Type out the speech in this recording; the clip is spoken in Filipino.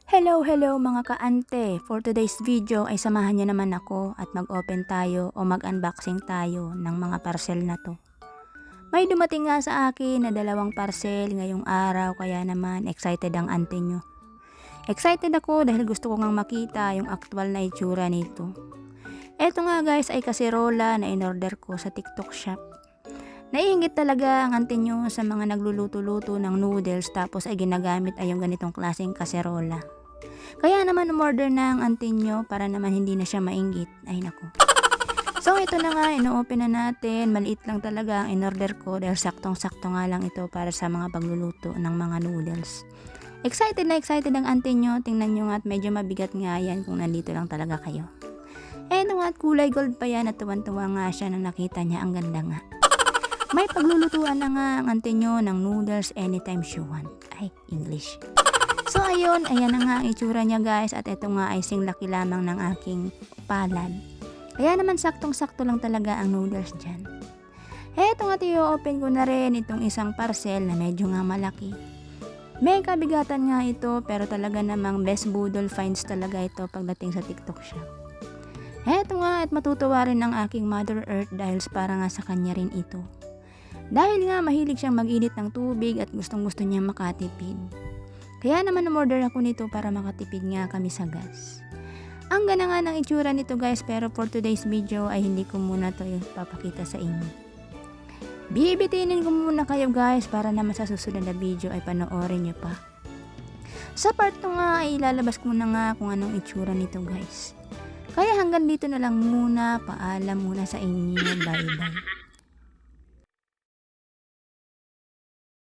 Hello mga kaante! For today's video ay samahan niyo naman ako at mag-open tayo o mag-unboxing tayo ng mga parcel na to. May dumating nga sa akin na dalawang parcel ngayong araw kaya naman excited ang ante nyo. Excited ako dahil gusto ko ngang makita yung actual na itsura nito. Eto nga guys ay kaserola na in-order ko sa TikTok shop. Naiingit talaga ang ante nyo sa mga nagluluto-luto ng noodles tapos ay ginagamit ay yung ganitong klaseng kaserola. Kaya naman umorder na ang ante nyo para naman hindi na siya mainggit. Ay nako. So ito na nga, ino-open na natin. Maliit lang talaga ang in-order ko dahil saktong-sakto nga lang ito para sa mga pagluluto ng mga noodles. Excited na excited ang ante nyo. Tingnan nyo nga at medyo mabigat nga yan kung nandito lang talaga kayo. Eto nga at kulay gold pa yan at tuwan-tuwa nga siya nang nakita niya. Ang ganda nga. May paglulutuan na nga ang ante nyo ng noodles anytime she want. Ay, English. So ayun, ayan na nga ang itsura niya guys at ito nga ay singlaki lamang ng aking palad. Kaya naman saktong-sakto lang talaga ang noodles dyan. Eto nga i-open ko na rin itong isang parcel na medyo nga malaki. May kabigatan nga ito pero talaga namang best budol finds talaga ito pagdating sa TikTok shop. Eto nga at matutuwa rin ang aking Mother Earth dahil para nga sa kanya rin ito. Dahil nga mahilig siyang mag-init ng tubig at gustong-gusto niya makatipid. Kaya naman umorder ako nito para makatipid nga kami sa gas. Ang ganda nga ng itsura nito guys pero for today's video ay hindi ko muna to papakita sa inyo. Bibitinin ko muna kayo guys para naman sa susunod na video ay panoorin nyo pa. Sa part 2 nga ay ilalabas ko na nga kung anong itsura nito guys. Kaya hanggang dito na lang muna, paalam muna sa inyo, bye bye.